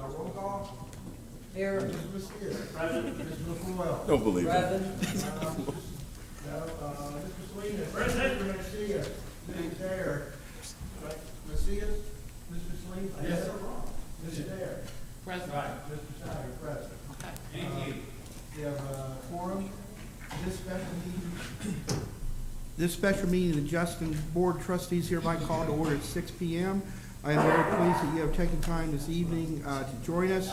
Roll call. Here. Mr. Messier. Present. Mr. LaFleur. Don't believe it. Present. Mr. Salinas. Present. Mr. Messier. Mr. Dare. Messier. Mr. Salinas. Yes, sir. Mr. Dare. Present. Right. Mr. Snyder, present. Okay, thank you. We have a quorum. This special meeting of the Justin Board of Trustees hereby called to order at 6 p.m. I am very pleased that you have taken time this evening to join us.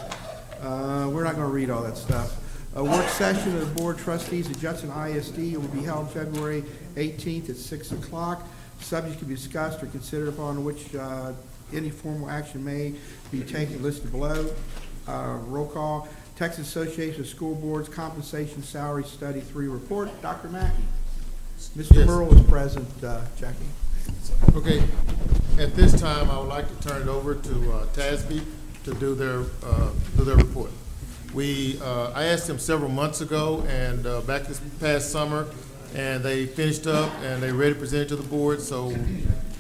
We're not going to read all that stuff. A work session of the Board of Trustees at Judson ISD will be held February 18th at 6 o'clock. Subject to be discussed or considered upon which any formal action may be taken listed below. Roll call. Texas Association of School Boards Compensation Salary Study 3 report. Dr. Mackey. Mr. Yes. Merle is present, Jackie. Okay, at this time, I would like to turn it over to TASB to do their report. I asked them several months ago and back this past summer, and they finished up and they're ready to present it to the board, so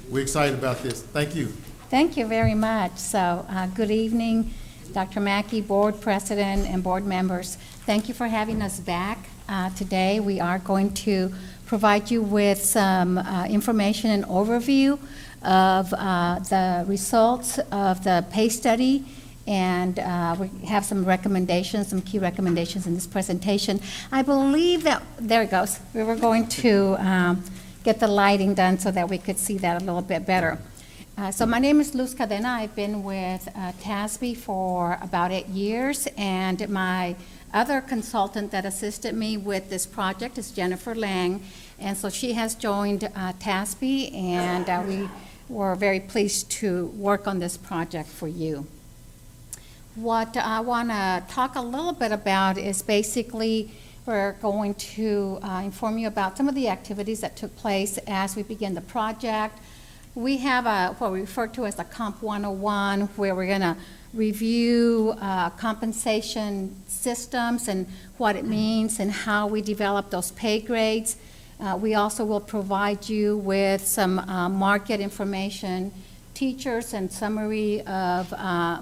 we're excited about this. Thank you. Thank you very much. So, good evening, Dr. Mackey, Board President, and board members. Thank you for having us back today. We are going to provide you with some information and overview of the results of the pay study, and we have some recommendations, some key recommendations in this presentation. I believe that, there it goes. We were going to get the lighting done so that we could see that a little bit better. So my name is Luz Cadena. I've been with TASB for about 8 years, and my other consultant that assisted me with this project is Jennifer Lang, and so she has joined TASB, and we were very pleased to work on this project for you. What I want to talk a little bit about is basically we're going to inform you about some of the activities that took place as we begin the project. We have what we refer to as a Comp 101, where we're going to review compensation systems and what it means and how we develop those pay grades. We also will provide you with some market information, teachers, and summary of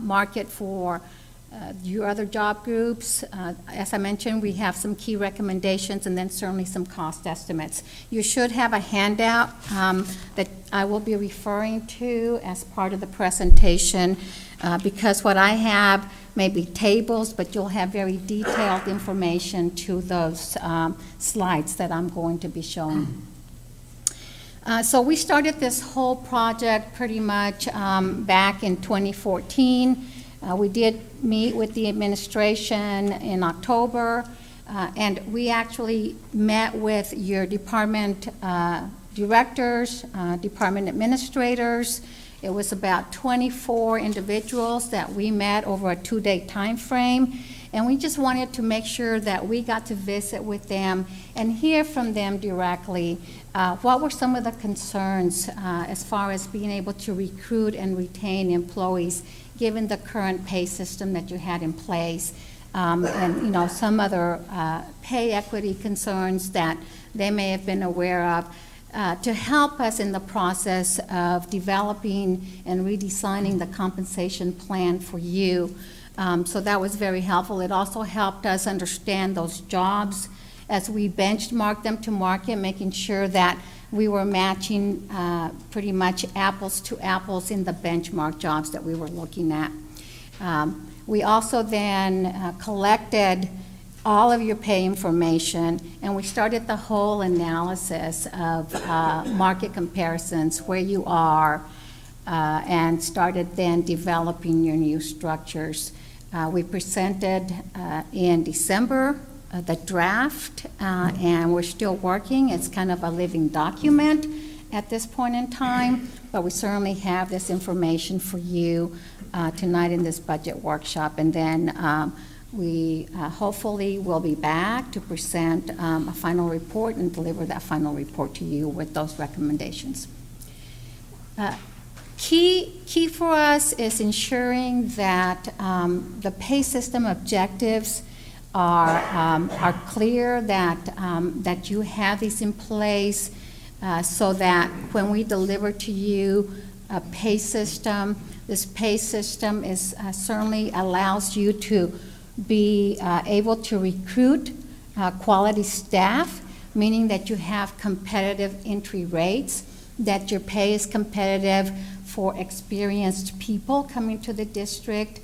market for your other job groups. As I mentioned, we have some key recommendations and then certainly some cost estimates. You should have a handout that I will be referring to as part of the presentation because what I have may be tables, but you'll have very detailed information to those slides that I'm going to be showing. So we started this whole project pretty much back in 2014. We did meet with the administration in October, and we actually met with your department directors, department administrators. It was about 24 individuals that we met over a 2-day time frame, and we just wanted to make sure that we got to visit with them and hear from them directly. What were some of the concerns as far as being able to recruit and retain employees given the current pay system that you had in place, and some other pay equity concerns that they may have been aware of, to help us in the process of developing and redesigning the compensation plan for you. So that was very helpful. It also helped us understand those jobs as we benchmarked them to market, making sure that we were matching pretty much apples to apples in the benchmark jobs that we were looking at. We also then collected all of your pay information, and we started the whole analysis of market comparisons, where you are, and started then developing your new structures. We presented in December the draft, and we're still working. It's kind of a living document at this point in time, but we certainly have this information for you tonight in this budget workshop, and then we hopefully will be back to present a final report and deliver that final report to you with those recommendations. Key for us is ensuring that the pay system objectives are clear, that you have these in place so that when we deliver to you a pay system. This pay system is certainly allows you to be able to recruit quality staff, meaning that you have competitive entry rates, that your pay is competitive for experienced people coming to the district.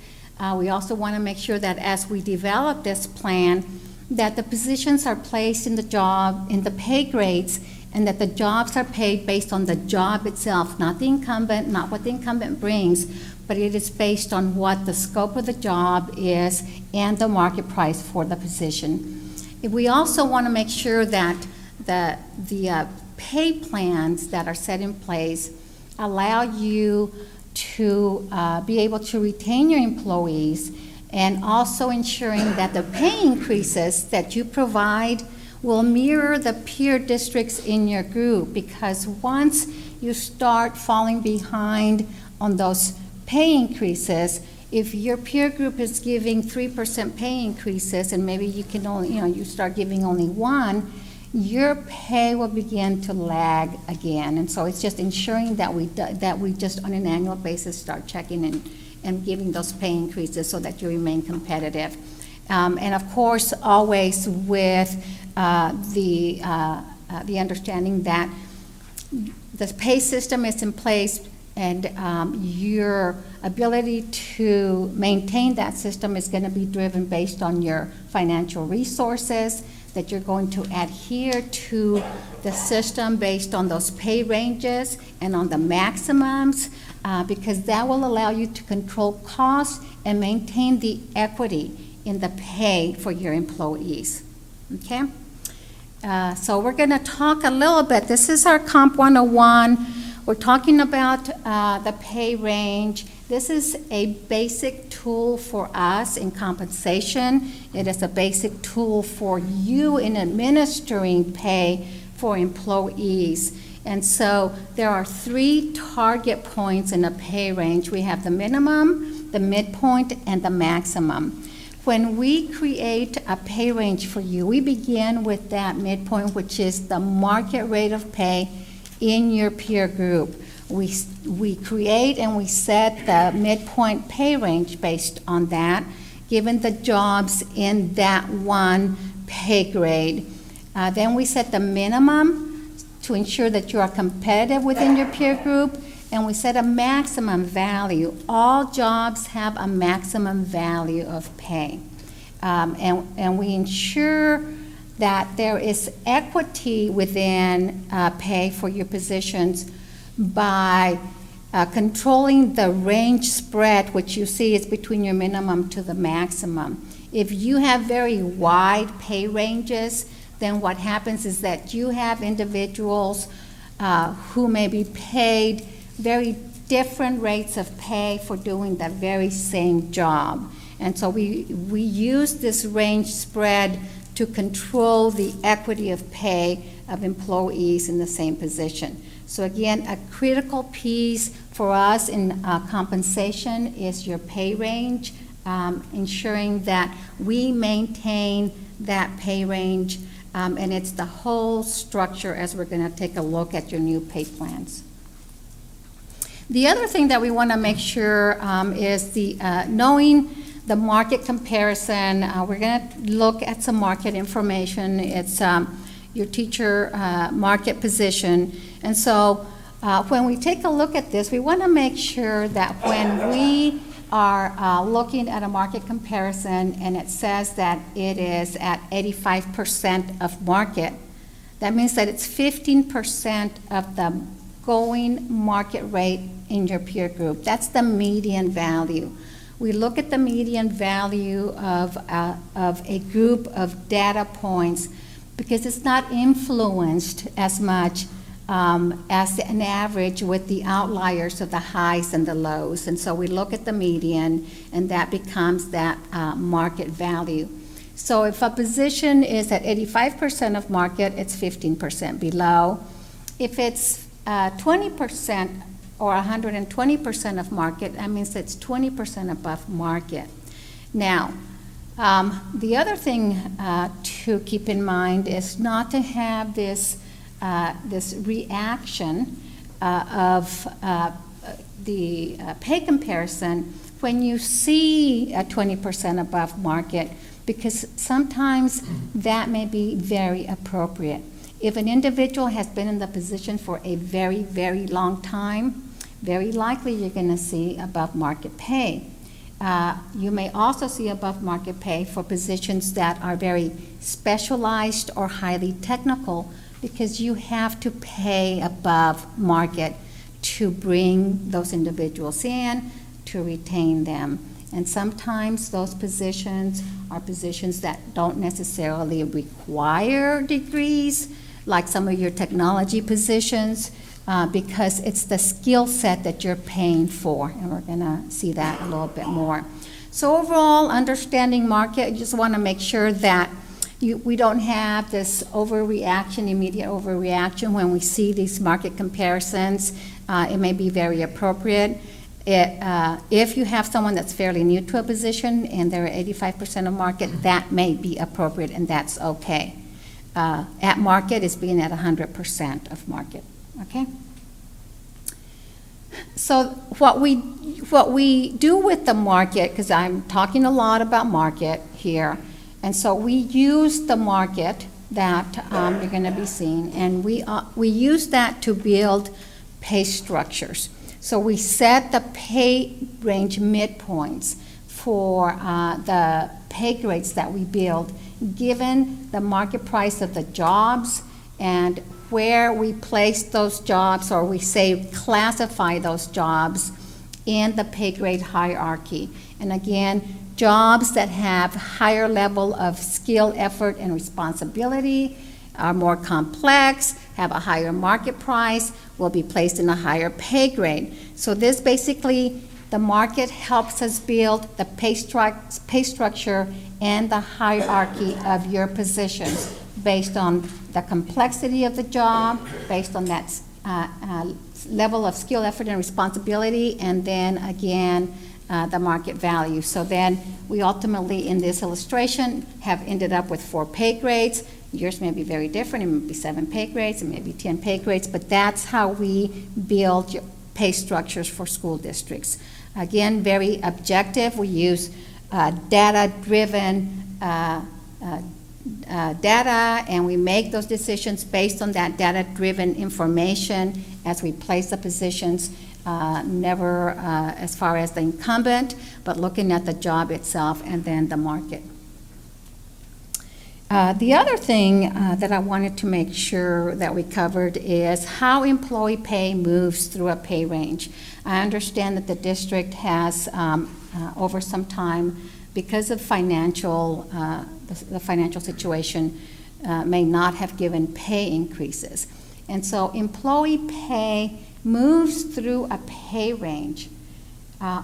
We also want to make sure that as we develop this plan, that the positions are placed in the pay grades, and that the jobs are paid based on the job itself, not the incumbent, not what the incumbent brings, but it is based on what the scope of the job is and the market price for the position. We also want to make sure that the pay plans that are set in place allow you to be able to retain your employees, and also ensuring that the pay increases that you provide will mirror the peer districts in your group, because once you start falling behind on those pay increases, if your peer group is giving 3% pay increases and maybe you can only, you start giving only 1%, your pay will begin to lag again. And so it's just ensuring that we just on an annual basis start checking and giving those pay increases so that you remain competitive. And of course, always with the understanding that the pay system is in place, and your ability to maintain that system is going to be driven based on your financial resources, that you're going to adhere to the system based on those pay ranges and on the maximums, because that will allow you to control costs and maintain the equity in the pay for your employees. Okay? So we're going to talk a little bit. This is our Comp 101. We're talking about the pay range. This is a basic tool for us in compensation. It is a basic tool for you in administering pay for employees. And so there are 3 target points in a pay range. We have the minimum, the midpoint, and the maximum. When we create a pay range for you, we begin with that midpoint, which is the market rate of pay in your peer group. We create and we set the midpoint pay range based on that, given the jobs in that one pay grade. Then we set the minimum to ensure that you are competitive within your peer group, and we set a maximum value. All jobs have a maximum value of pay. And we ensure that there is equity within pay for your positions by controlling the range spread, which you see is between your minimum to the maximum. If you have very wide pay ranges, then what happens is that you have individuals who may be paid very different rates of pay for doing the very same job. And so we use this range spread to control the equity of pay of employees in the same position. So again, a critical piece for us in compensation is your pay range, ensuring that we maintain that pay range, and it's the whole structure as we're going to take a look at your new pay plans. The other thing that we want to make sure is the knowing the market comparison. We're going to look at some market information. It's your teacher market position. And so when we take a look at this, we want to make sure that when we are looking at a market comparison and it says that it is at 85% of market, that means that it's 15% of the going market rate in your peer group. That's the median value. We look at the median value of a group of data points because it's not influenced as much as an average with the outliers of the highs and the lows. And so we look at the median, and that becomes that market value. So if a position is at 85% of market, it's 15% below. If it's 20% or 120% of market, that means it's 20% above market. Now, the other thing to keep in mind is not to have this reaction of pay comparison when you see a 20% above market, because sometimes that may be very appropriate. If an individual has been in the position for a very, very long time, very likely you're going to see above market pay. You may also see above market pay for positions that are very specialized or highly technical, because you have to pay above market to bring those individuals in, to retain them. And sometimes those positions are positions that don't necessarily require degrees, like some of your technology positions, because it's the skill set that you're paying for, and we're gonna see that a little bit more. So overall, understanding market, you just wanna make sure that we don't have this overreaction, immediate overreaction when we see these market comparisons. It may be very appropriate. If you have someone that's fairly new to a position and they're at 85% of market, that may be appropriate, and that's okay. At market is being at 100% of market, okay? So what we do with the market, because I'm talking a lot about market here, and so we use the market that you're going to be seeing, and we use that to build pay structures. So we set the pay range midpoints for the pay grades that we build, given the market price of the jobs and where we place those jobs, or we say classify those jobs in the pay grade hierarchy. And again, jobs that have higher level of skill, effort, and responsibility, are more complex, have a higher market price, will be placed in a higher pay grade. So this basically, the market helps us build the pay structure and the hierarchy of your positions based on the complexity of the job, based on that level of skill, effort, and responsibility, and then again, the market value. So then we ultimately, in this illustration, have ended up with 4 pay grades. Yours may be very different. It may be 7 pay grades, it may be 10 pay grades, but that's how we build pay structures for school districts. Again, very objective. We use data-driven data, and we make those decisions based on that data-driven information as we place the positions, never as far as the incumbent, but looking at the job itself and then the market. The other thing that I wanted to make sure that we covered is how employee pay moves through a pay range. I understand that the district has, over some time, because of financial, the financial situation, may not have given pay increases. And so employee pay moves through a pay range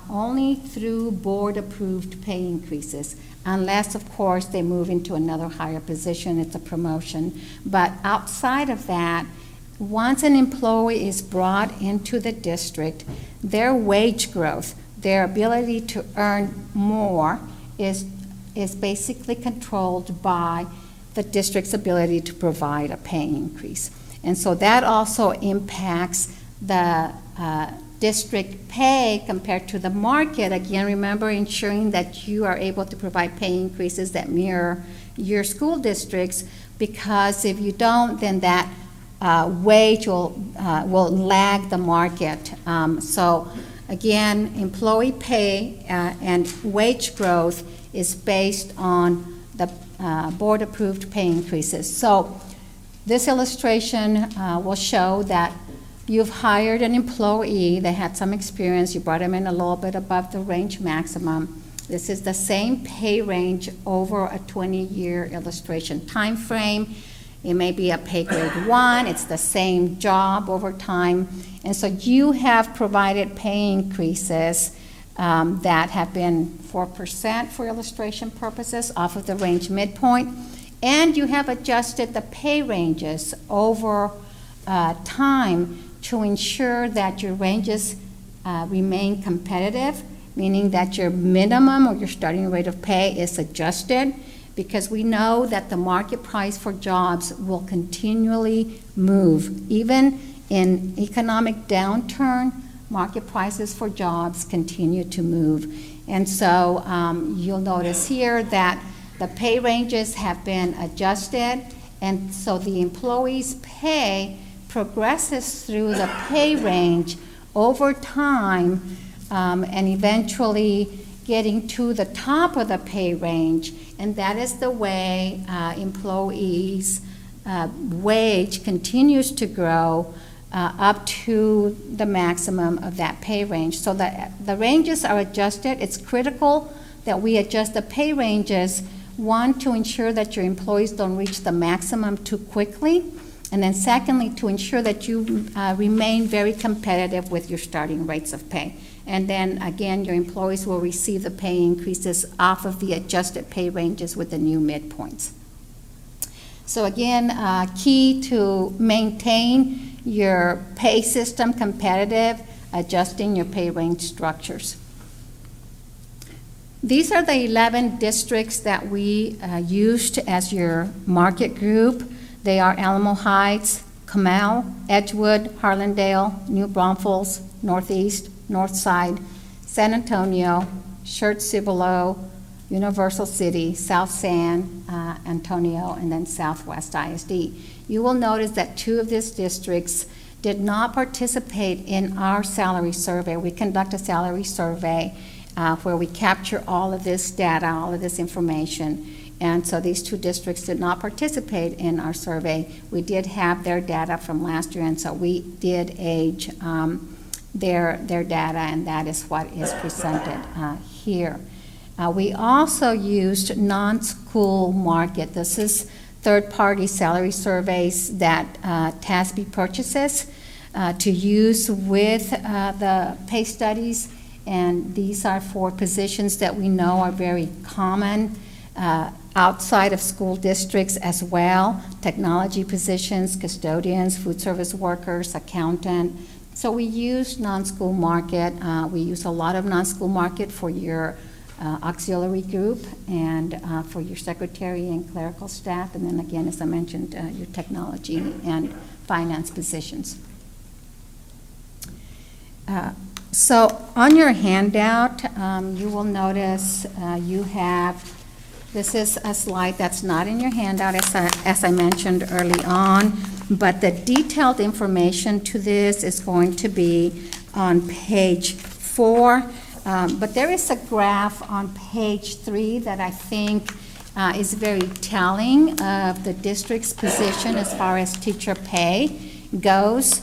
only through board-approved pay increases, unless, of course, they move into another higher position, it's a promotion. But outside of that, once an employee is brought into the district, their wage growth, their ability to earn more is basically controlled by the district's ability to provide a pay increase. And so that also impacts the district pay compared to the market. Again, remember, ensuring that you are able to provide pay increases that mirror your school districts, because if you don't, then that wage will lag the market. So again, employee pay and wage growth is based on the board-approved pay increases. So this illustration will show that you've hired an employee, they had some experience, you brought them in a little bit above the range maximum. This is the same pay range over a 20-year illustration time frame. It may be a pay grade 1, it's the same job over time. And so you have provided pay increases that have been 4% for illustration purposes off of the range midpoint. And you have adjusted the pay ranges over time to ensure that your ranges remain competitive, meaning that your minimum or your starting rate of pay is adjusted, because we know that the market price for jobs will continually move. Even in economic downturn, market prices for jobs continue to move. And so you'll notice here that the pay ranges have been adjusted, and so the employee's pay progresses through the pay range over time, and eventually getting to the top of the pay range, and that is the way employees' wage continues to grow up to the maximum of that pay range. So the ranges are adjusted. It's critical that we adjust the pay ranges, one, to ensure that your employees don't reach the maximum too quickly, and then secondly, to ensure that you remain very competitive with your starting rates of pay. And then again, your employees will receive the pay increases off of the adjusted pay ranges with the new midpoints. So again, key to maintain your pay system competitive, adjusting your pay range structures. These are the 11 districts that we used as your market group. They are Alamo Heights, Comal, Edgewood, Harlandale, New Braunfels, Northeast, Northside, San Antonio, Schertz-Cibolo, Universal City, South San Antonio, and then Southwest ISD. You will notice that 2 of these districts did not participate in our salary survey. We conduct a salary survey where we capture all of this data, all of this information. And so these 2 districts did not participate in our survey. We did have their data from last year, and so we did age their data, and that is what is presented here. We also used non-school market. This is third-party salary surveys that TASB purchases to use with the pay studies, and these are for positions that we know are very common outside of school districts as well: technology positions, custodians, food service workers, accountant. So we use non-school market. We use a lot of non-school market for your auxiliary group and for your secretary and clerical staff, and then again, as I mentioned, your technology and finance positions. So on your handout, you will notice you have, this is a slide that's not in your handout, as I mentioned early on, but the detailed information to this is going to be on page 4. But there is a graph on page 3 that I think is very telling of the district's position as far as teacher pay goes.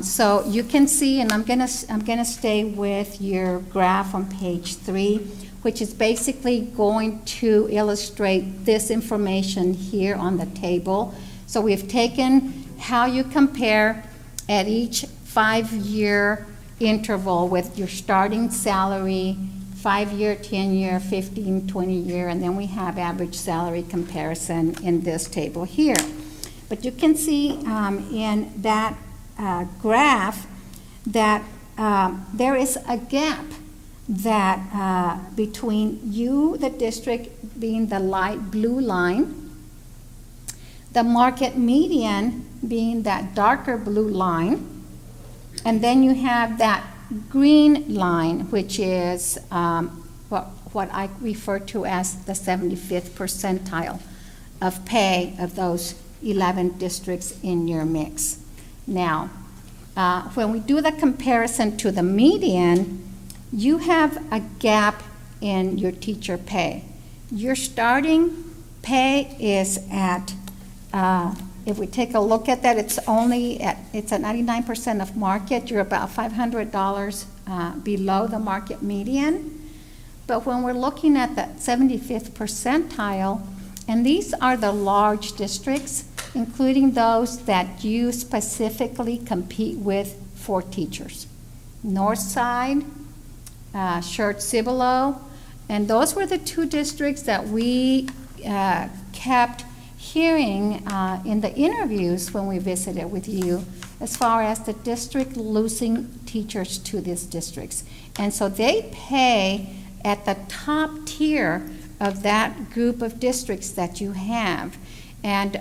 So you can see, and I'm gonna stay with your graph on page 3, which is basically going to illustrate this information here on the table. So we've taken how you compare at each 5-year interval with your starting salary, 5-year, 10-year, 15, 20-year, and then we have average salary comparison in this table here. But you can see in that graph that there is a gap that between you, the district, being the light blue line, the market median being that darker blue line, and then you have that green line, which is what I refer to as the 75th percentile of pay of those 11 districts in your mix. Now, when we do the comparison to the median, you have a gap in your teacher pay. Your starting pay is at, if we take a look at that, it's at 99% of market. You're about $500 below the market median. But when we're looking at that 75th percentile, and these are the large districts, including those that you specifically compete with for teachers. Northside, Schertz-Cibolo, and those were the 2 districts that we kept hearing in the interviews when we visited with you as far as the district losing teachers to these districts. And so they pay at the top tier of that group of districts that you have. And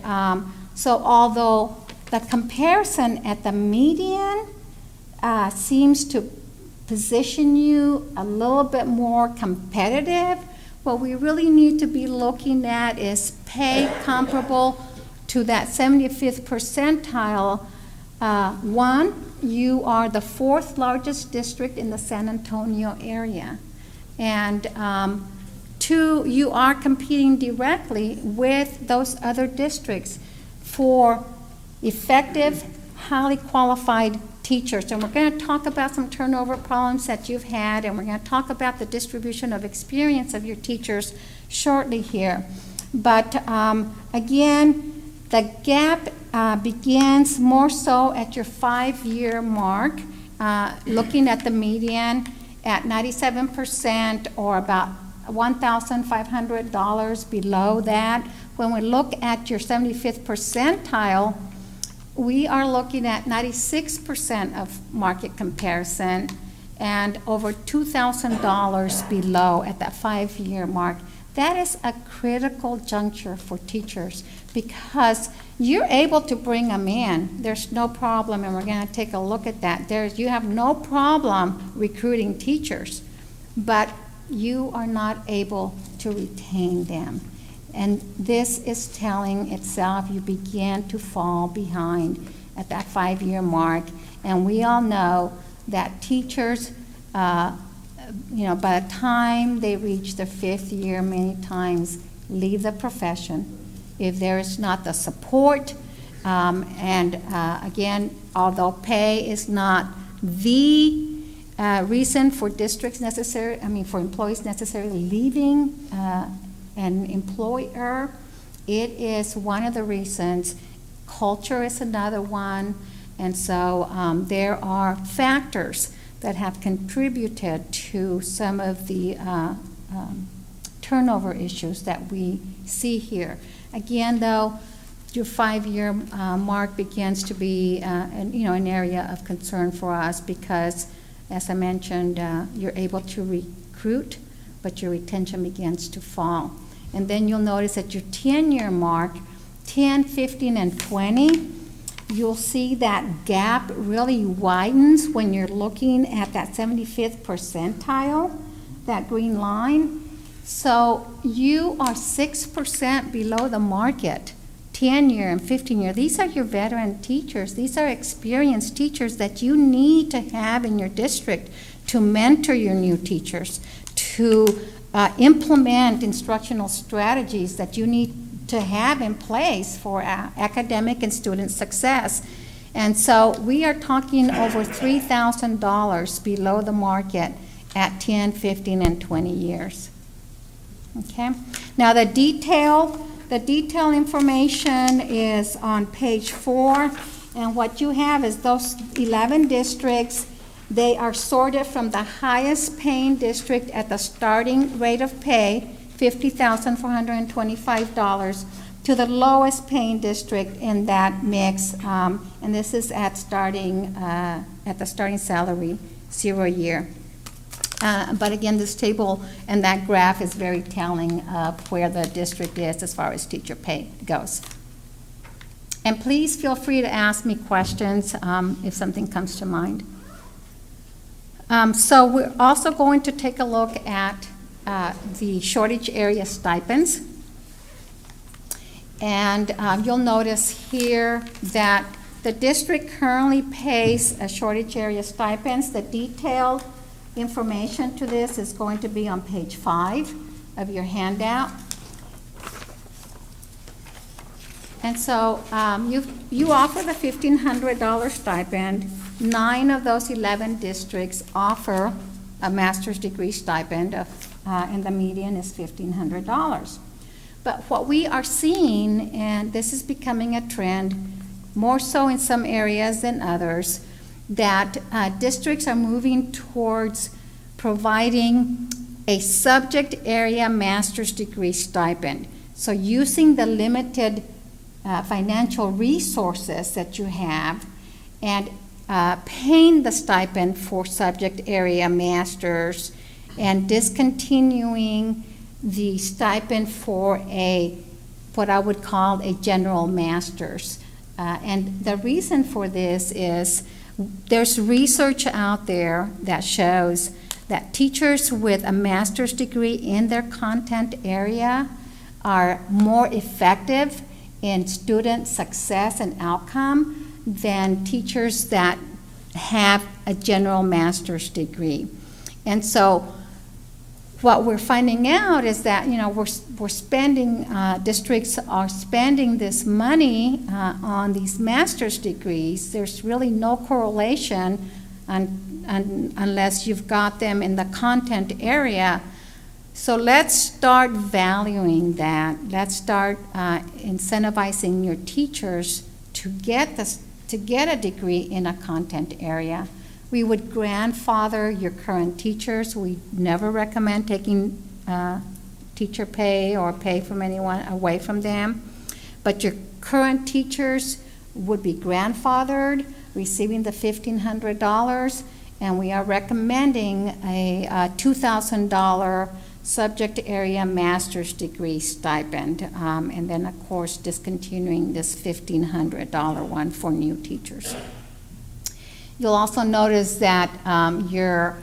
so although the comparison at the median seems to position you a little bit more competitive. What we really need to be looking at is pay comparable to that 75th percentile. One, you are the 4th largest district in the San Antonio area. And two, you are competing directly with those other districts for effective, highly qualified teachers. And we're going to talk about some turnover problems that you've had, and we're going to talk about the distribution of experience of your teachers shortly here. But again, the gap begins more so at your 5-year mark, looking at the median at 97% or about $1,500 below that. When we look at your 75th percentile, we are looking at 96% of market comparison and over $2,000 below at that 5-year mark. That is a critical juncture for teachers because you're able to bring them in. There's no problem, and we're going to take a look at that. You have no problem recruiting teachers, but you are not able to retain them. And this is telling itself you begin to fall behind at that 5-year mark. And we all know that teachers, by the time they reach their 5th year, many times leave the profession if there is not the support. Again, although pay is not the reason for for employees necessarily leaving an employer, it is one of the reasons. Culture is another one. And so there are factors that have contributed to some of the turnover issues that we see here. Again, though, your 5-year mark begins to be an area of concern for us because, as I mentioned, you're able to recruit, but your retention begins to fall. And then you'll notice at your 10-year mark, 10, 15, and 20, you'll see that gap really widens when you're looking at that 75th percentile, that green line. So you are 6% below the market, 10-year and 15-year. These are your veteran teachers. These are experienced teachers that you need to have in your district to mentor your new teachers, to implement instructional strategies that you need to have in place for academic and student success. And so we are talking over $3,000 below the market at 10, 15, and 20 years. Okay? Now the detail information is on page 4, and what you have is those 11 districts. They are sorted from the highest paying district at the starting rate of pay, $50,425, to the lowest paying district in that mix, and this is at the starting salary, 0 a year. But again, this table and that graph is very telling of where the district is as far as teacher pay goes. And please feel free to ask me questions if something comes to mind. So we're also going to take a look at the shortage area stipends. And you'll notice here that the district currently pays a shortage area stipends. The detailed information to this is going to be on page 5 of your handout. And so you offer the $1,500 stipend. 9 of those 11 districts offer a master's degree stipend, and the median is $1,500. But what we are seeing, and this is becoming a trend, more so in some areas than others, that districts are moving towards providing a subject area master's degree stipend. So using the limited financial resources that you have and paying the stipend for subject area masters and discontinuing the stipend for what I would call a general master's. And the reason for this is there's research out there that shows that teachers with a master's degree in their content area are more effective in student success and outcome than teachers that have a general master's degree. And so what we're finding out is that, you know, we're spending, districts are spending this money on these master's degrees. There's really no correlation unless you've got them in the content area. So let's start valuing that. Let's start incentivizing your teachers to get a degree in a content area. We would grandfather your current teachers. We never recommend taking teacher pay or pay from anyone away from them. But your current teachers would be grandfathered, receiving the $1,500, and we are recommending a $2,000 subject area master's degree stipend, and then, of course, discontinuing this $1,500 one for new teachers. You'll also notice that your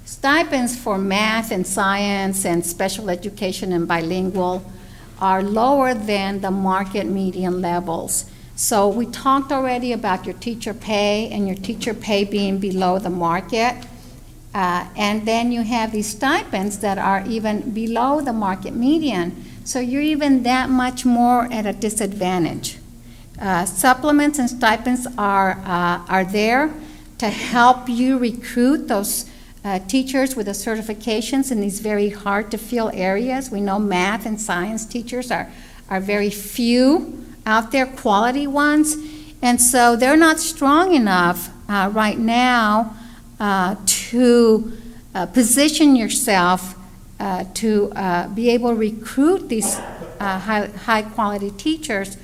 stipends for math and science and special education and bilingual are lower than the market median levels. So we talked already about your teacher pay and your teacher pay being below the market. And then you have these stipends that are even below the market median. So you're even that much more at a disadvantage. Supplements and stipends are there to help you recruit those teachers with the certifications in these very hard to fill areas. We know math and science teachers are very few out there, quality ones. And so they're not strong enough right now to position yourself to be able to recruit these high quality teachers,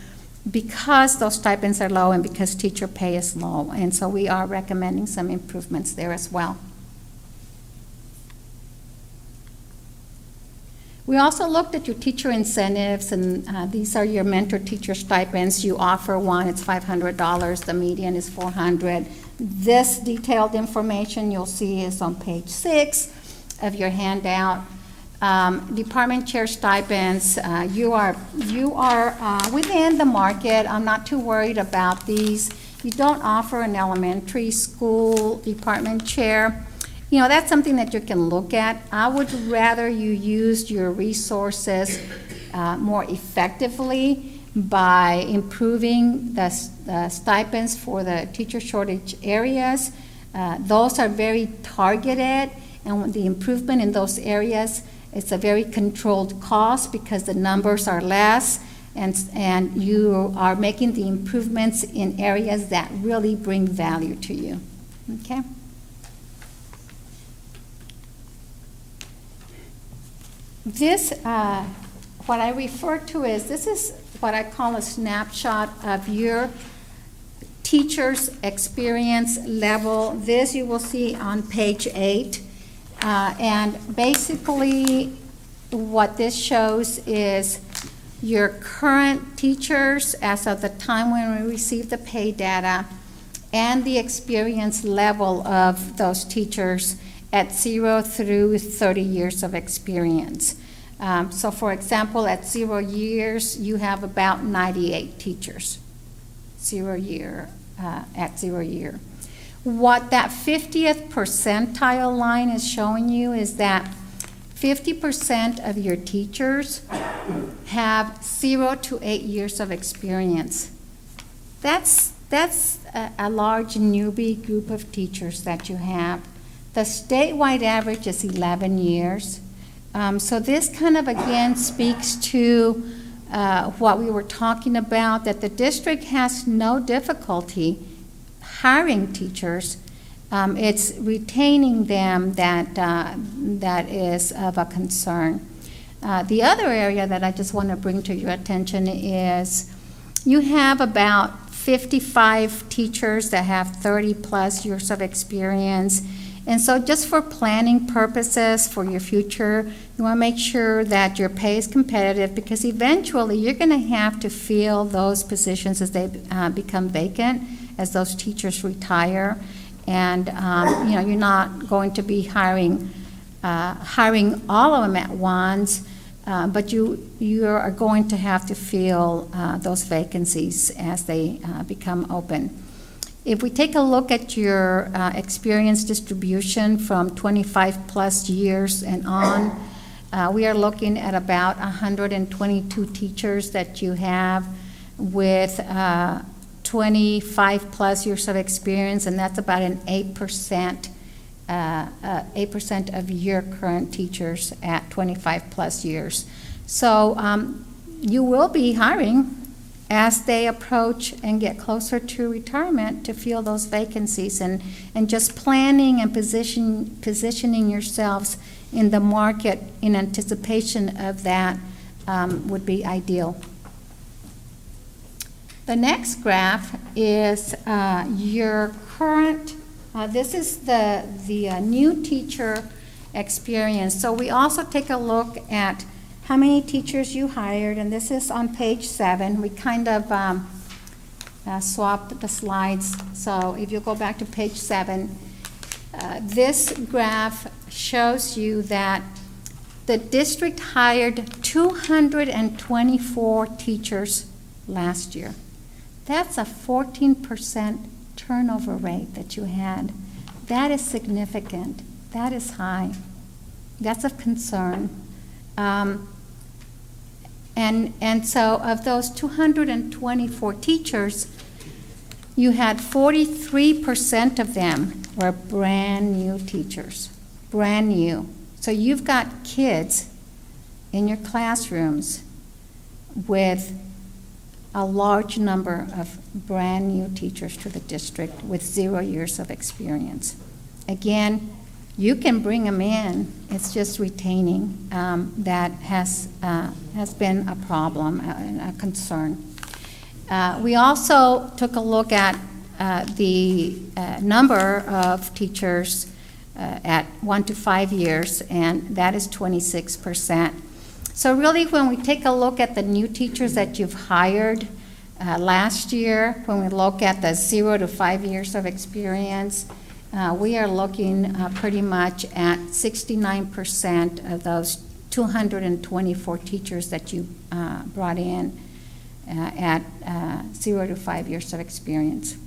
because those stipends are low and because teacher pay is low. And so we are recommending some improvements there as well. We also looked at your teacher incentives, and these are your mentor teacher stipends. You offer one, it's $500, the median is $400. This detailed information you'll see is on page 6 of your handout. Department chair stipends, you are within the market. I'm not too worried about these. You don't offer an elementary school department chair. You know, that's something that you can look at. I would rather you use your resources more effectively by improving the stipends for the teacher shortage areas. Those are very targeted, and the improvement in those areas, it's a very controlled cost because the numbers are less, and you are making the improvements in areas that really bring value to you. Okay? This, what I refer to is, this is what I call a snapshot of your teacher's experience level. This you will see on page 8. And basically what this shows is your current teachers as of the time when we receive the pay data and the experience level of those teachers at 0 through 30 years of experience. So for example, at 0 years, you have about 98 teachers, 0 year, at 0 year. What that 50th percentile line is showing you is that 50% of your teachers have 0 to 8 years of experience. That's a large newbie group of teachers that you have. The statewide average is 11 years. So this kind of, again, speaks to what we were talking about, that the district has no difficulty hiring teachers. It's retaining them that is of a concern. The other area that I just want to bring to your attention is you have about 55 teachers that have 30+ years of experience. And so just for planning purposes for your future, you want to make sure that your pay is competitive, because eventually you're going to have to fill those positions as they become vacant, as those teachers retire. And, you're not going to be hiring all of them at once, but you are going to have to fill those vacancies as they become open. If we take a look at your experience distribution from 25-plus years and on, we are looking at about 122 teachers that you have with 25-plus years of experience, and that's about an 8% of your current teachers at 25-plus years. So you will be hiring as they approach and get closer to retirement to fill those vacancies, and just planning and positioning yourselves in the market in anticipation of that would be ideal. The next graph is your current, this is the new teacher experience. So we also take a look at how many teachers you hired, and this is on page 7. We kind of swapped the slides. So if you go back to page 7, this graph shows you that the district hired 224 teachers last year. That's a 14% turnover rate that you had. That is significant. That is high. That's of concern. And so of those 224 teachers, you had 43% of them were brand new teachers, brand new. So you've got kids in your classrooms with a large number of brand new teachers to the district with 0 years of experience. Again, you can bring them in. It's just retaining that has been a problem, a concern. We also took a look at the number of teachers at 1 to 5 years, and that is 26%. So really, when we take a look at the new teachers that you've hired last year, when we look at the 0 to 5 years of experience, we are looking pretty much at 69% of those 224 teachers that you brought in at 0 to 5 years of experience.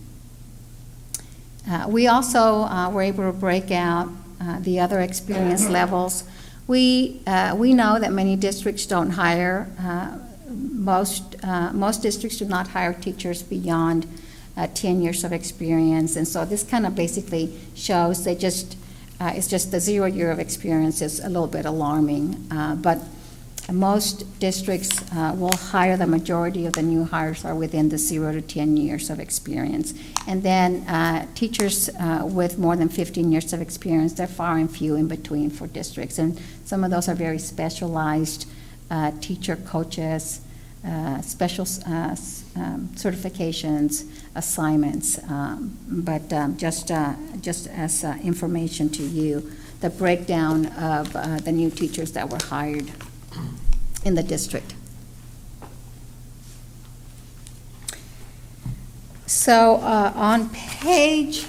We also were able to break out the other experience levels. We know that many districts don't hire, most districts do not hire teachers beyond 10 years of experience, and so this kind of basically shows they just, it's just the 0 year of experience is a little bit alarming, but most districts will hire, the majority of the new hires are within the 0 to 10 years of experience. And then teachers with more than 15 years of experience, they're far and few in between for districts. And some of those are very specialized teacher coaches, special certifications, assignments. But just as information to you, the breakdown of the new teachers that were hired in the district. So on page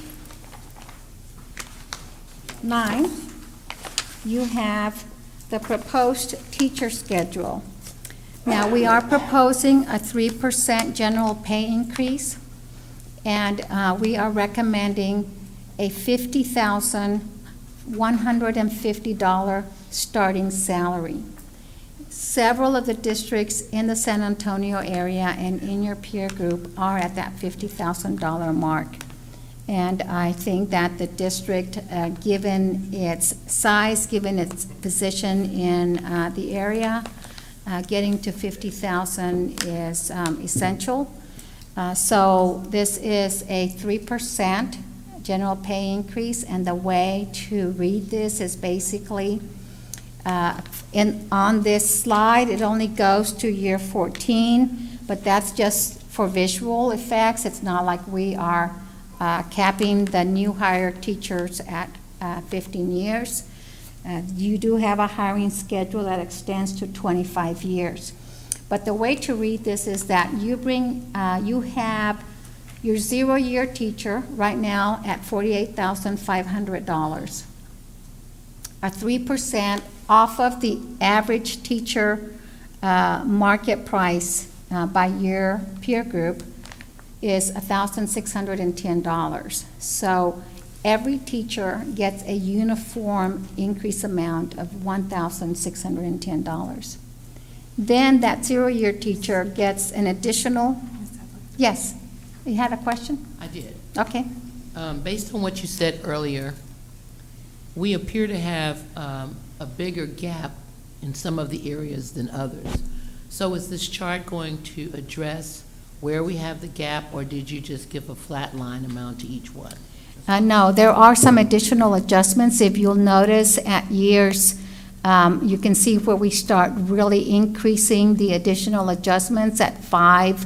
9, you have the proposed teacher schedule. Now, we are proposing a 3% general pay increase, and we are recommending a $50,150 starting salary. Several of the districts in the San Antonio area and in your peer group are at that $50,000 mark. And I think that the district, given its size, given its position in the area, getting to $50,000 is essential. So this is a 3% general pay increase, and the way to read this is basically on this slide, it only goes to year 14, but that's just for visual effects. It's not like we are capping the new hire teachers at 15 years. You do have a hiring schedule that extends to 25 years. But the way to read this is that you have Your zero-year teacher, right now, at $48,500. A 3% off of the average teacher market price by year peer group is $1,610. So every teacher gets a uniform increase amount of $1,610. Then that zero-year teacher gets an additional, yes, you had a question? I did. Okay. Based on what you said earlier, we appear to have a bigger gap in some of the areas than others. So is this chart going to address where we have the gap, or did you just give a flat line amount to each one? No, there are some additional adjustments. If you'll notice at years, you can see where we start really increasing the additional adjustments at 5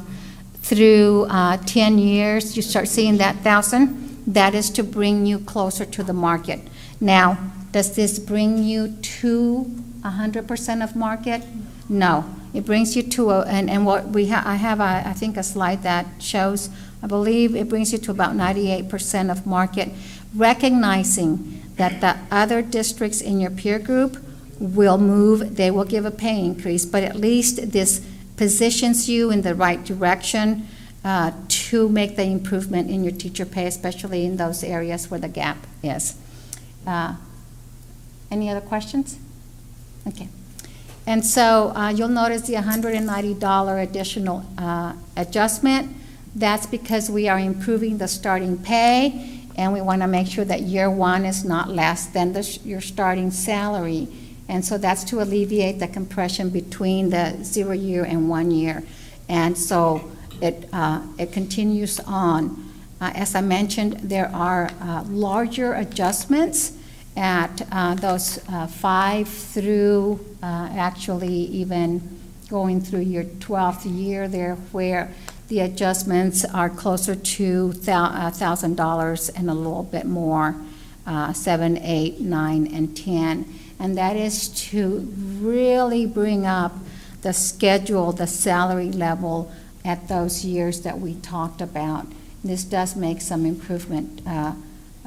through 10 years. You start seeing that 1,000. That is to bring you closer to the market. Now, does this bring you to 100% of market? No. It brings you to and what we I have I think a slide that shows, I believe it brings you to about 98% of market, recognizing that the other districts in your peer group will move, they will give a pay increase, but at least this positions you in the right direction to make the improvement in your teacher pay, especially in those areas where the gap is. Any other questions? Okay. And so you'll notice the $190 additional adjustment. That's because we are improving the starting pay, and we want to make sure that year one is not less than your starting salary. And so that's to alleviate the compression between the 0 year and 1 year. And so it continues on. As I mentioned, there are larger adjustments at those 5 through actually even going through your 12th year there, where the adjustments are closer to $1,000 and a little bit more, 7, 8, 9, and 10. And that is to really bring up the schedule, the salary level at those years that we talked about. This does make some improvement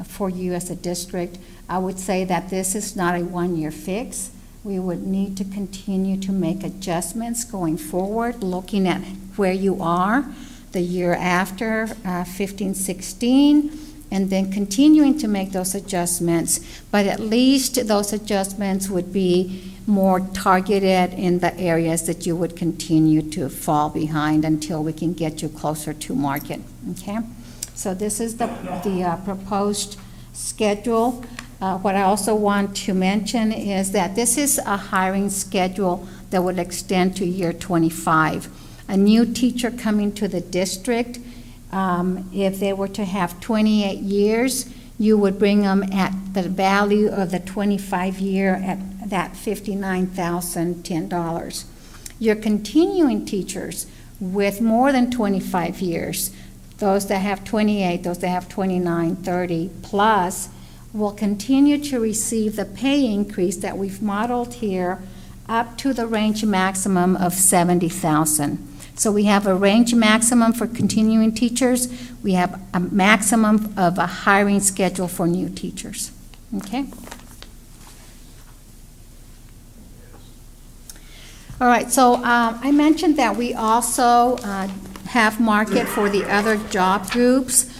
for you as a district. I would say that this is not a 1-year fix. We would need to continue to make adjustments going forward, looking at where you are the year after 15, 16, and then continuing to make those adjustments. But at least those adjustments would be more targeted in the areas that you would continue to fall behind until we can get you closer to market. Okay? So this is the proposed schedule. What I also want to mention is that this is a hiring schedule that would extend to year 25. A new teacher coming to the district, if they were to have 28 years, you would bring them at the value of the 25-year at that $59,010. Your continuing teachers with more than 25 years, those that have 28, those that have 29, 30 plus, will continue to receive the pay increase that we've modeled here up to the range maximum of $70,000. So we have a range maximum for continuing teachers. We have a maximum of a hiring schedule for new teachers. Okay? All right, so I mentioned that we also have market for the other job groups.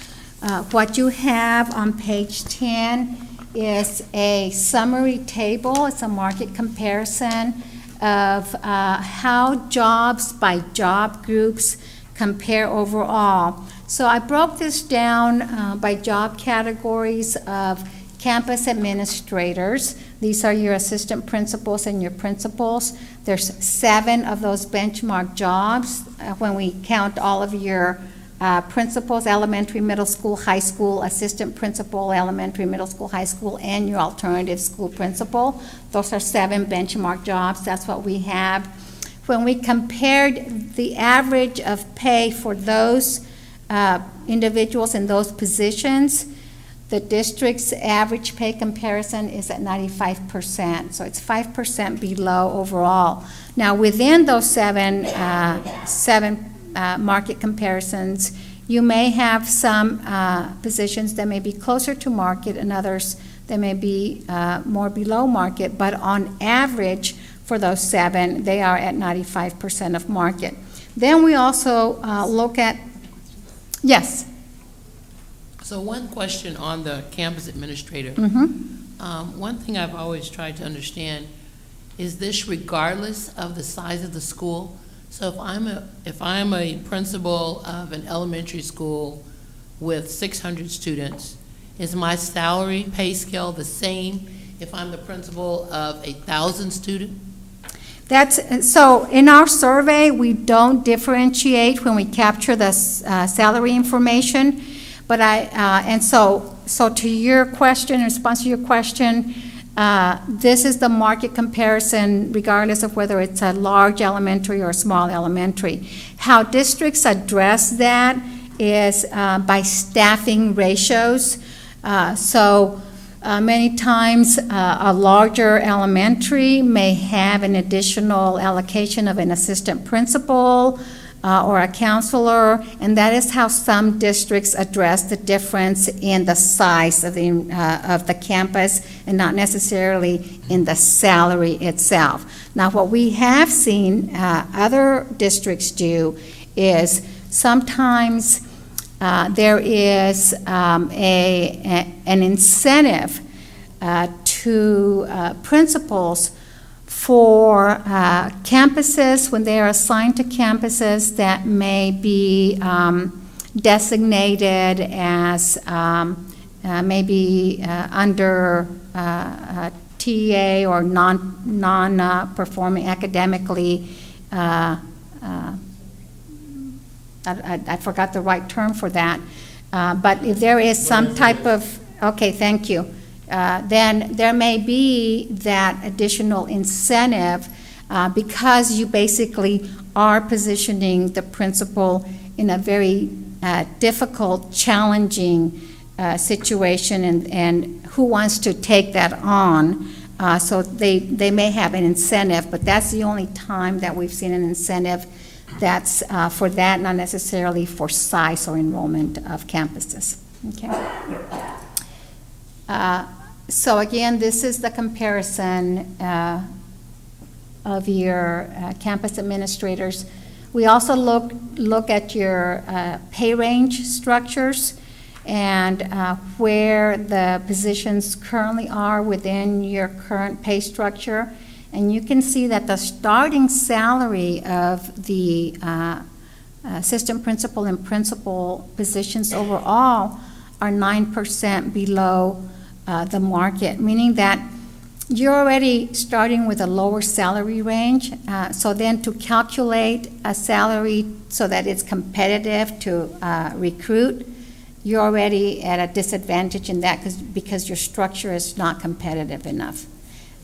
What you have on page 10 is a summary table. It's a market comparison of how jobs by job groups compare overall. So I broke this down by job categories of campus administrators. These are your assistant principals and your principals. There's 7 of those benchmark jobs when we count all of your principals, elementary, middle school, high school, assistant principal, elementary, middle school, high school, and your alternative school principal. Those are 7 benchmark jobs. That's what we have. When we compared the average of pay for those individuals in those positions, the district's average pay comparison is at 95%. So it's 5% below overall. Now, within those seven market comparisons, You may have some positions that may be closer to market and others that may be more below market, but on average, for those 7, they are at 95% of market. Then we also look at, yes. So one question on the campus administrator. One thing I've always tried to understand, is this regardless of the size of the school? So if I'm a principal of an elementary school with 600 students, is my salary pay scale the same if I'm the principal of 1,000 students? So in our survey, we don't differentiate when we capture the salary information, but so to your question, in response to your question, this is the market comparison regardless of whether it's a large elementary or a small elementary. How districts address that is by staffing ratios. Many times, a larger elementary may have an additional allocation of an assistant principal or a counselor, and that is how some districts address the difference in the size of the campus and not necessarily in the salary itself. Now, what we have seen other districts do is sometimes there is an incentive to principals for campuses, when they are assigned to campuses that may be designated as maybe under TA or non-performing academically. I forgot the right term for that. But if there is some type of, okay, thank you. Then there may be that additional incentive because you basically are positioning the principal in a very difficult, challenging situation, and who wants to take that on. So they may have an incentive, but that's the only time that we've seen an incentive that's for that, not necessarily for size or enrollment of campuses. Okay. So again, this is the comparison of your campus administrators. We also look at your pay range structures and where the positions currently are within your current pay structure. And you can see that the starting salary of the assistant principal and principal positions overall are 9% below the market, meaning that you're already starting with a lower salary range. So then to calculate a salary so that it's competitive to recruit, you're already at a disadvantage in that because your structure is not competitive enough.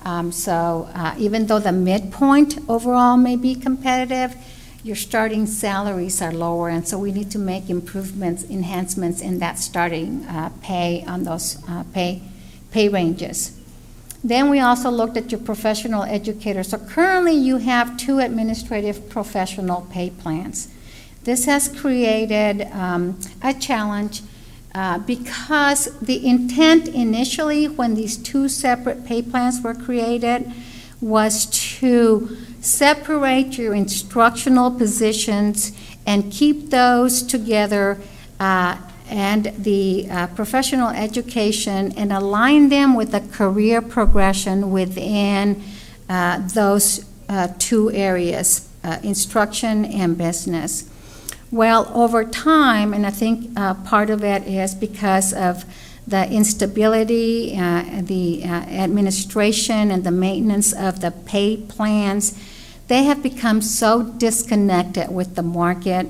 Even though the midpoint overall may be competitive, your starting salaries are lower, and so we need to make enhancements in that starting pay on those pay ranges. Then we also looked at your professional educators. So currently you have 2 administrative professional pay plans. This has created a challenge because the intent initially when these 2 separate pay plans were created was to separate your instructional positions and keep those together and the professional education and align them with the career progression within those 2 areas, instruction and business. Well, over time, and I think part of it is because of the instability, the administration and the maintenance of the pay plans, they have become so disconnected with the market,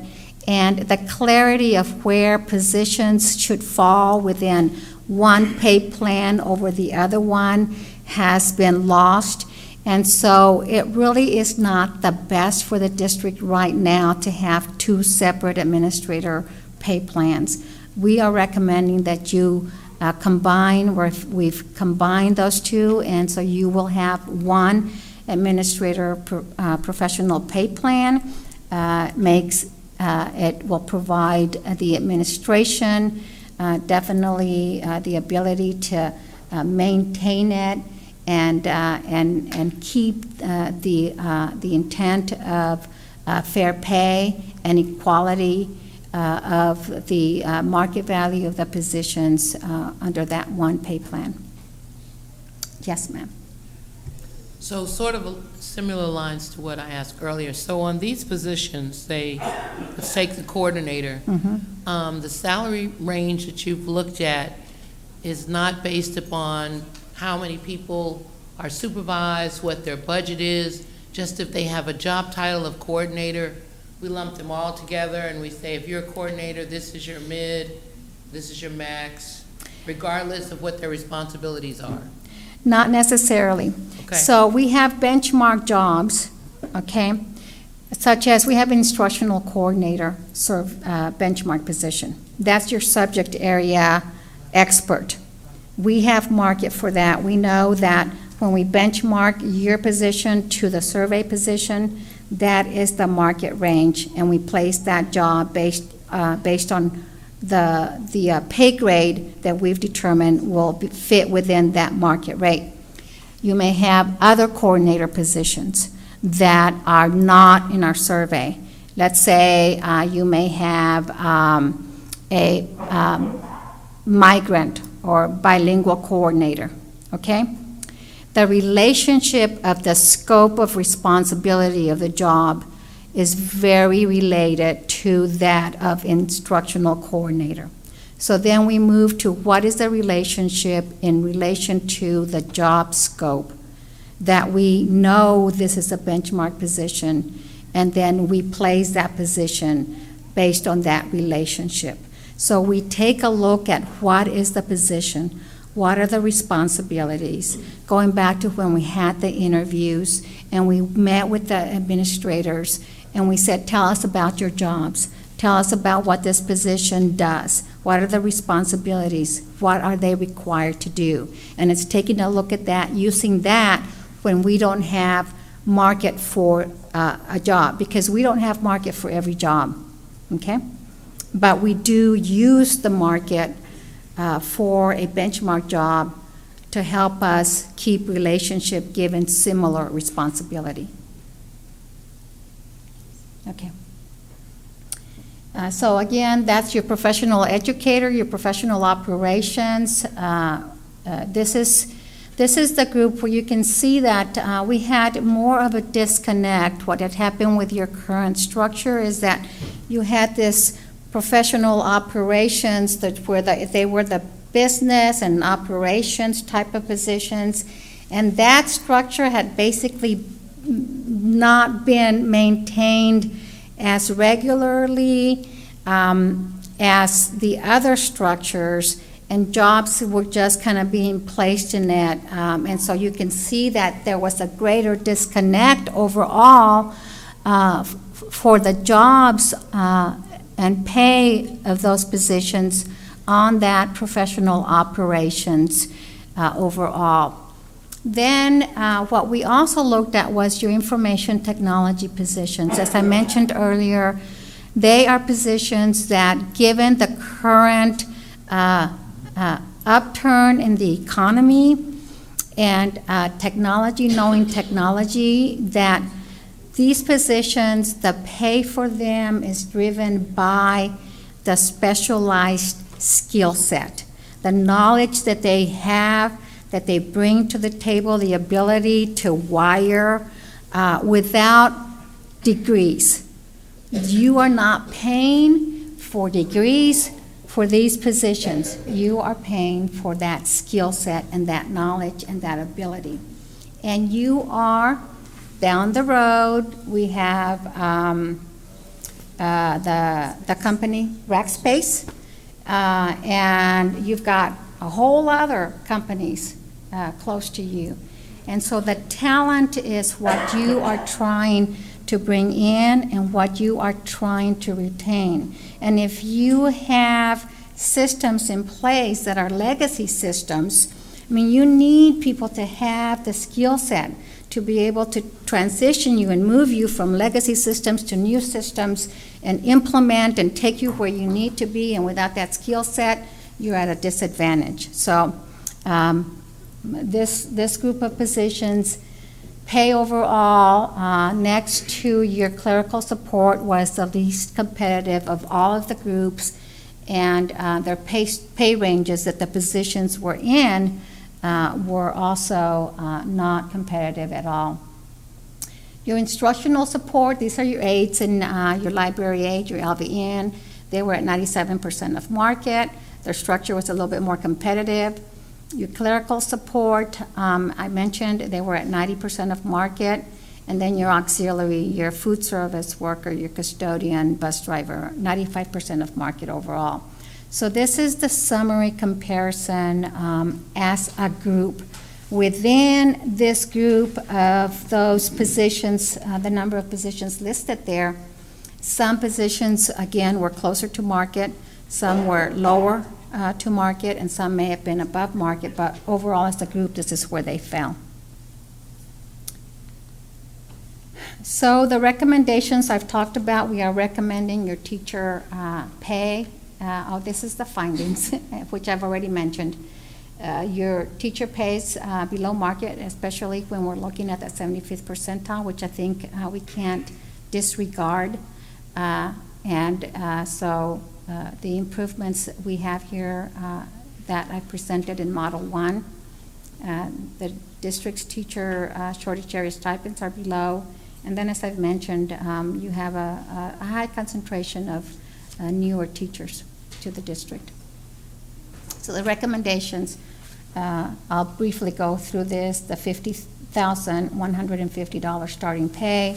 and the clarity of where positions should fall within one pay plan over the other one has been lost. And so it really is not the best for the district right now to have 2 separate administrator pay plans. We are recommending that you combine, we've combined those 2, and so you will have 1 administrator professional pay plan. Makes It will provide the administration, definitely the ability to maintain it and keep the intent of fair pay and equality of the market value of the positions under that one pay plan. Yes, ma'am. So sort of similar lines to what I asked earlier. So on these positions, let's take the coordinator. The salary range that you've looked at is not based upon how many people are supervised, what their budget is, just if they have a job title of coordinator, we lump them all together and we say, if you're a coordinator, this is your mid, this is your max, regardless of what their responsibilities are. Not necessarily. Okay. So we have benchmark jobs, okay, such as we have instructional coordinator benchmark position. That's your subject area expert. We have market for that. We know that when we benchmark your position to the survey position, that is the market range, and we place that job based on the pay grade that we've determined will fit within that market rate. You may have other coordinator positions that are not in our survey. Let's say you may have a migrant or bilingual coordinator, okay? The relationship of the scope of responsibility of the job is very related to that of instructional coordinator. So then we move to what is the relationship in relation to the job scope, that we know this is a benchmark position, and then we place that position based on that relationship. So we take a look at what is the position, what are the responsibilities, going back to when we had the interviews and we met with the administrators and we said, tell us about your jobs. Tell us about what this position does. What are the responsibilities? What are they required to do? And it's taking a look at that, using that when we don't have market for a job, because we don't have market for every job, okay? But we do use the market for a benchmark job to help us keep relationship given similar responsibility. Okay. So again, that's your professional educator, your professional operations. This is the group where you can see that we had more of a disconnect. What had happened with your current structure is that you had this professional operations they were the business and operations type of positions, and that structure had basically not been maintained as regularly as the other structures, and jobs were just kind of being placed in it. And so you can see that there was a greater disconnect overall for the jobs and pay of those positions on that professional operations overall. Then what we also looked at was your information technology positions. As I mentioned earlier, they are positions that, given the current upturn in the economy and technology, knowing technology, that these positions, the pay for them is driven by the specialized skill set, the knowledge that they have, that they bring to the table, the ability to wire without degrees. You are not paying for degrees for these positions. You are paying for that skill set and that knowledge and that ability. And you are, down the road, we have the company Rackspace, and you've got a whole other companies close to you. And so the talent is what you are trying to bring in and what you are trying to retain. And if you have systems in place that are legacy systems, I mean, you need people to have the skill set to be able to transition you and move you from legacy systems to new systems and implement and take you where you need to be, and without that skill set, you're at a disadvantage. So this group of positions pay overall, next to your clerical support, was the least competitive of all of the groups, and their pay ranges that the positions were in were also not competitive at all. Your instructional support, these are your aides and your library aide, your LVN. They were at 97% of market. Their structure was a little bit more competitive. Your clerical support, I mentioned, they were at 90% of market. And then your auxiliary, your food service worker, your custodian, bus driver, 95% of market overall. So this is the summary comparison as a group. Within this group of those positions, the number of positions listed there, some positions, again, were closer to market, some were lower to market, and some may have been above market, but overall as a group, this is where they fell. So the recommendations I've talked about, we are recommending your teacher pay. This is the findings, which I've already mentioned. Your teacher pays below market, especially when we're looking at that 75th percentile, which I think we can't disregard. So the improvements we have here that I presented in Model 1, the district's teacher shortage area stipends are below. And then, as I've mentioned, you have a high concentration of newer teachers to the district. So the recommendations, I'll briefly go through this. The $50,150 starting pay,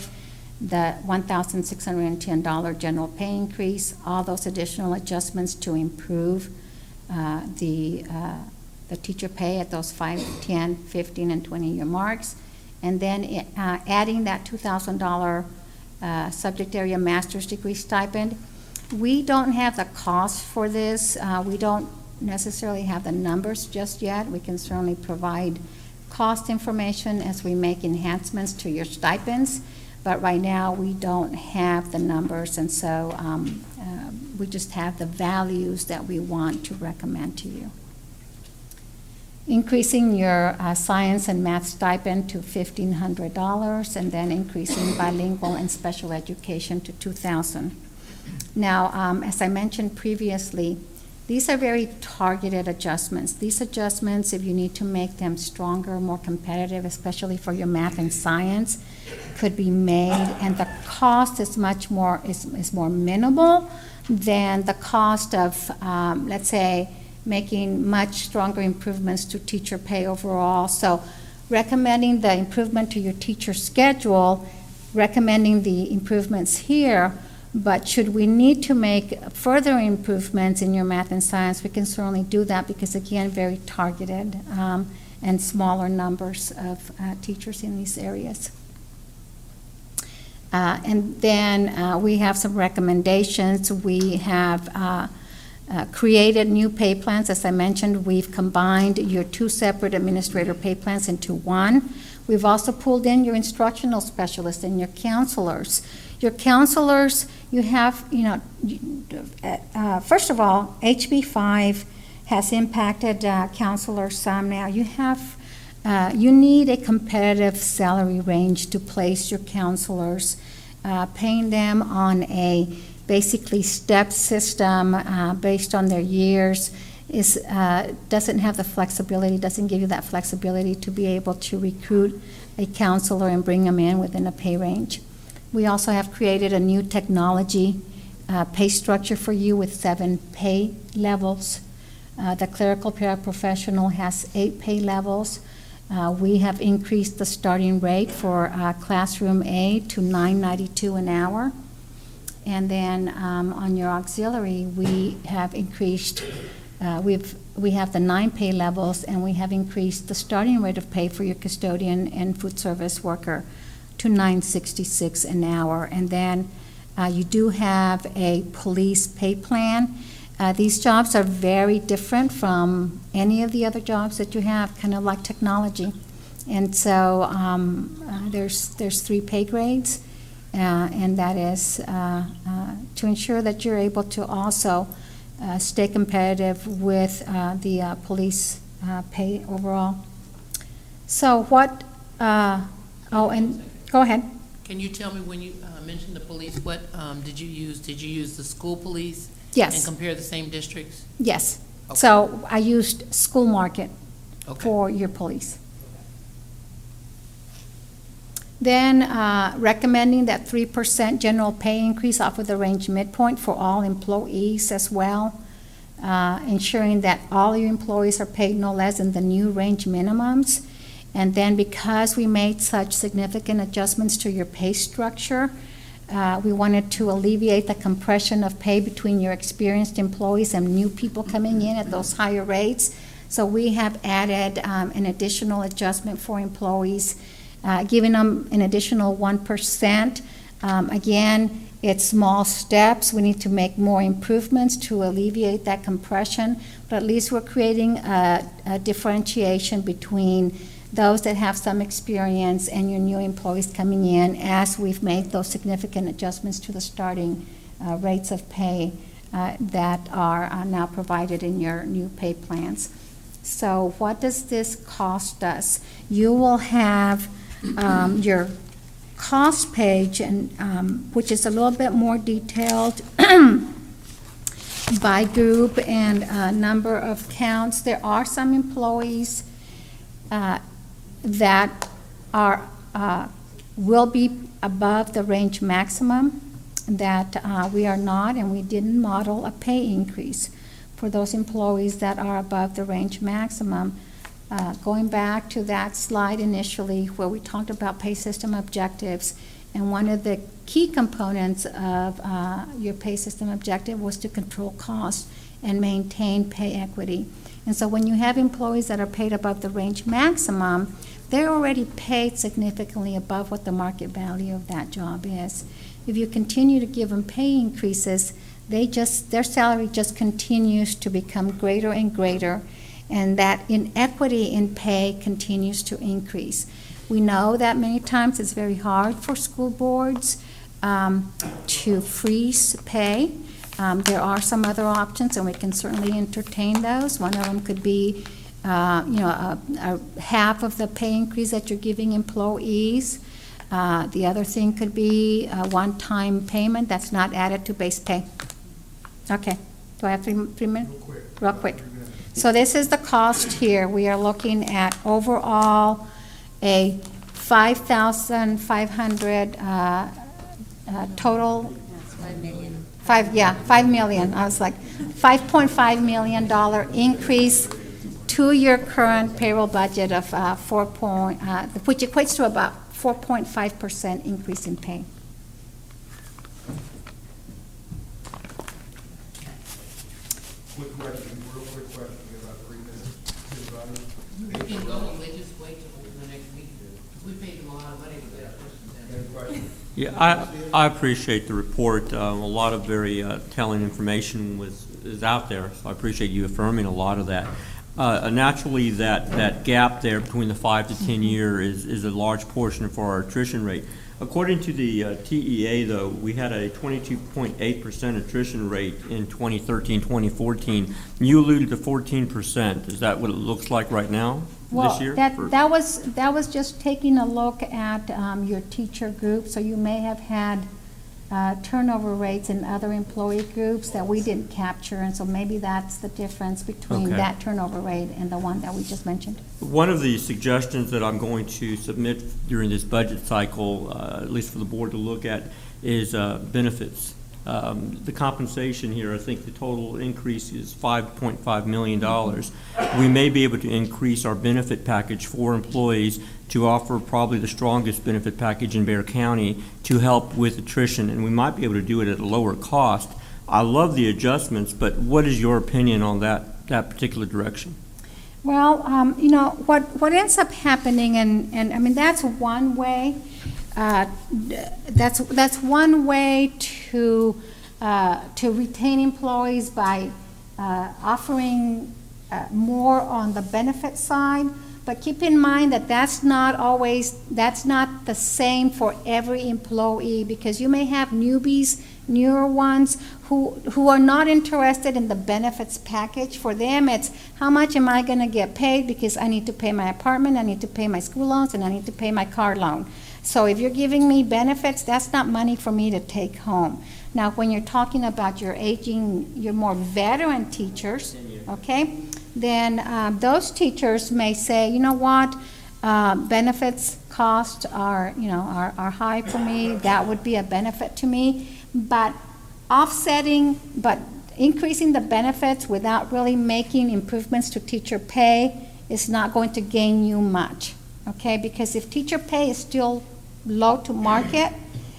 the $1,610 general pay increase, all those additional adjustments to improve the teacher pay at those 5, 10, 15, and 20-year marks. And then adding that $2,000 subject area master's degree stipend. We don't have the cost for this. We don't necessarily have the numbers just yet. We can certainly provide cost information as we make enhancements to your stipends, but right now we don't have the numbers, and so we just have the values that we want to recommend to you. Increasing your science and math stipend to $1,500, and then increasing bilingual and special education to $2,000. Now, as I mentioned previously, these are very targeted adjustments. These adjustments, if you need to make them stronger, more competitive, especially for your math and science, could be made, and the cost is much more, is more minimal than the cost of, let's say, making much stronger improvements to teacher pay overall. So recommending the improvement to your teacher schedule, recommending the improvements here, but should we need to make further improvements in your math and science, we can certainly do that, because again, very targeted and smaller numbers of teachers in these areas. And then we have some recommendations. We have created new pay plans. As I mentioned, we've combined your 2 separate administrator pay plans into one. We've also pulled in your instructional specialists and your counselors. Your counselors, you have, first of all, HB 5 has impacted counselors some now. You have, you need a competitive salary range to place your counselors. Paying them on a basically step system based on their years is doesn't have the flexibility, doesn't give you that flexibility to be able to recruit a counselor and bring them in within a pay range. We also have created a new technology pay structure for you with 7 pay levels. The clerical paraprofessional has 8 pay levels. We have increased the starting rate for classroom A to $9.92 an hour. And then on your auxiliary, we have increased, we have the 9 pay levels, and we have increased the starting rate of pay for your custodian and food service worker to $9.66 an hour. And then you do have a police pay plan. These jobs are very different from any of the other jobs that you have, kind of like technology. And so there's 3 pay grades, and that is to ensure that you're able to also stay competitive with the police pay overall. So what, and go ahead. Can you tell me, when you mentioned the police, what did you use? Did you use the school police? Yes. And compare the same districts? Yes. Okay. So I used school market Okay. for your police. Then recommending that 3% general pay increase off of the range midpoint for all employees as well. Ensuring that all your employees are paid no less than the new range minimums. And then because we made such significant adjustments to your pay structure, we wanted to alleviate the compression of pay between your experienced employees and new people coming in at those higher rates. So we have added an additional adjustment for employees, giving them an additional 1%. Again, it's small steps. We need to make more improvements to alleviate that compression, but at least we're creating a differentiation between those that have some experience and your new employees coming in, as we've made those significant adjustments to the starting rates of pay that are now provided in your new pay plans. So what does this cost us? You will have your cost page, and which is a little bit more detailed by group and number of counts. There are some employees that are will be above the range maximum that we are not, and we didn't model a pay increase for those employees that are above the range maximum. Going back to that slide initially where we talked about pay system objectives, and one of the key components of your pay system objective was to control costs and maintain pay equity. And so when you have employees that are paid above the range maximum, they're already paid significantly above what the market value of that job is. If you continue to give them pay increases, their salary just continues to become greater and greater, and that inequity in pay continues to increase. We know that many times it's very hard for school boards to freeze pay. There are some other options, and we can certainly entertain those. One of them could be, a half of the pay increase that you're giving employees. The other thing could be a one-time payment that's not added to base pay. Okay. Do I have 3 minutes? Real quick. So this is the cost here. We are looking at overall a 5,500 total. 5 million. 5 million. I was like, $5.5 million increase to your current payroll budget of which equates to about 4.5% increase in pay. Quick question, real quick question, we have about 3 minutes. We can go and just wait till the next meeting. We paid them a lot of money to get Any questions? Yeah, I appreciate the report. A lot of very telling information is out there, so I appreciate you affirming a lot of that. Naturally, that gap there between the 5 to 10 year is a large portion for our attrition rate. According to the TEA, though, we had a 22.8% attrition rate in 2013-2014. You alluded to 14%. Is that what it looks like right now, this year? That was just taking a look at your teacher group. So you may have had turnover rates in other employee groups that we didn't capture, and so maybe that's the difference between Okay. that turnover rate and the one that we just mentioned. One of the suggestions that I'm going to submit during this budget cycle, at least for the board to look at, is benefits. The compensation here, I think the total increase is $5.5 million. We may be able to increase our benefit package for employees to offer probably the strongest benefit package in Bexar County to help with attrition, and we might be able to do it at a lower cost. I love the adjustments, but what is your opinion on that particular direction? Well, what ends up happening, and I mean, that's one way. That's one way to retain employees by offering more on the benefit side. But keep in mind that that's not the same for every employee, because you may have newbies, newer ones, who are not interested in the benefits package. For them, it's how much am I gonna get paid, because I need to pay my apartment, I need to pay my school loans, and I need to pay my car loan. So if you're giving me benefits, that's not money for me to take home. Now, when you're talking about your more veteran teachers, okay, then those teachers may say, you know what, benefits costs are high for me, that would be a benefit to me, but increasing the benefits without really making improvements to teacher pay is not going to gain you much, okay? Because if teacher pay is still low to market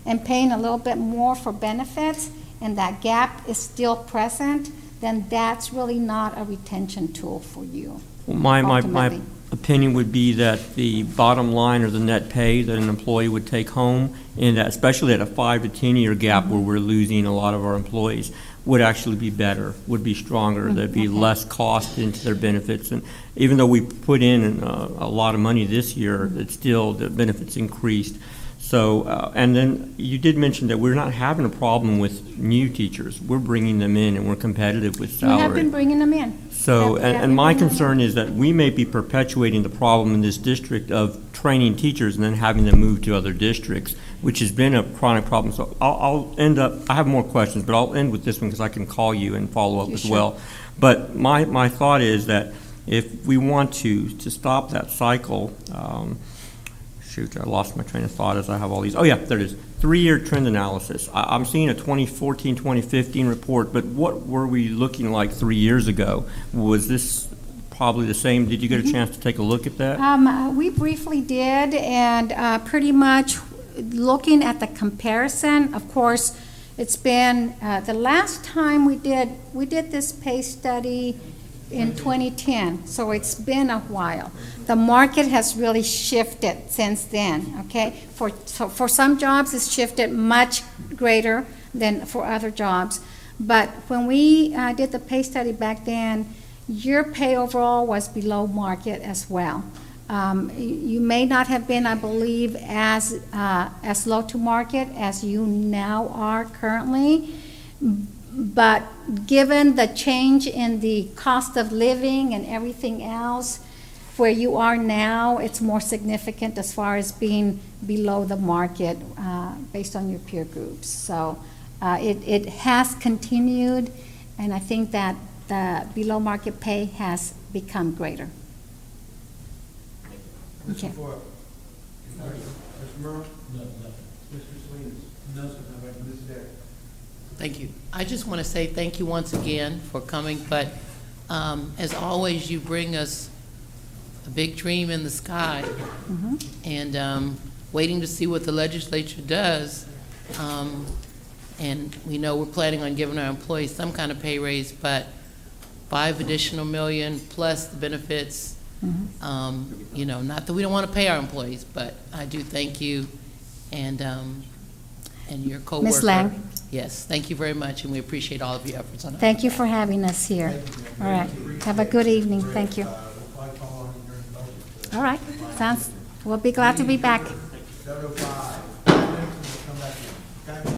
and paying a little bit more for benefits, and that gap is still present, then that's really not a retention tool for you. My ultimately. opinion would be that the bottom line, or the net pay that an employee would take home, and that especially at a 5 to 10 year gap where we're losing a lot of our employees, would actually be better, would be stronger. There'd be less cost into their benefits. And even though we put in a lot of money this year, it's still, the benefits increased. So, and then you did mention that we're not having a problem with new teachers. We're bringing them in, and we're competitive with You salary. have been bringing them in. So, Have and my you been- concern is that we may be perpetuating the problem in this district of training teachers and then having them move to other districts, which has been a chronic problem. So I'll end up, I have more questions, but I'll end with this one because I can call you and follow up You as should. well. But my thought is that if we want to stop that cycle, shoot, I lost my train of thought as I have all these. Oh, yeah, there it is. 3-year trend analysis. I'm seeing a 2014, 2015 report, but what were we looking like 3 years ago? Was this probably the same? Did you get a chance to take a look at that? We briefly did, and pretty much looking at the comparison, of course, it's been, the last time we did this pay study in 2010, so it's been a while. The market has really shifted since then, okay? For some jobs, it's shifted much greater than for other jobs. But when we did the pay study back then, your pay overall was below market as well. You may not have been, I believe, as low to market as you now are currently, but given the change in the cost of living and everything else, where you are now, it's more significant as far as being below the market based on your peer groups. So it has continued, and I think that the below market pay has become greater. Okay. Mr. Merle? No, nothing. Mr. Salinas? No, sir. Mrs. Decker? Thank you. I just want to say thank you once again for coming, but as always, you bring us a big dream in the sky, and waiting to see what the legislature does. And we know we're planning on giving our employees some kind of pay raise, but $5 additional million plus the benefits, not that we don't want to pay our employees, but I do thank you and your coworker. Ms. Lang. Yes, thank you very much, and we appreciate all of your efforts on it. Thank you for having us here. All right. Have a good evening. Thank you. All right. We'll be glad to be back. 7:05. 5 minutes and we'll come back in. Okay?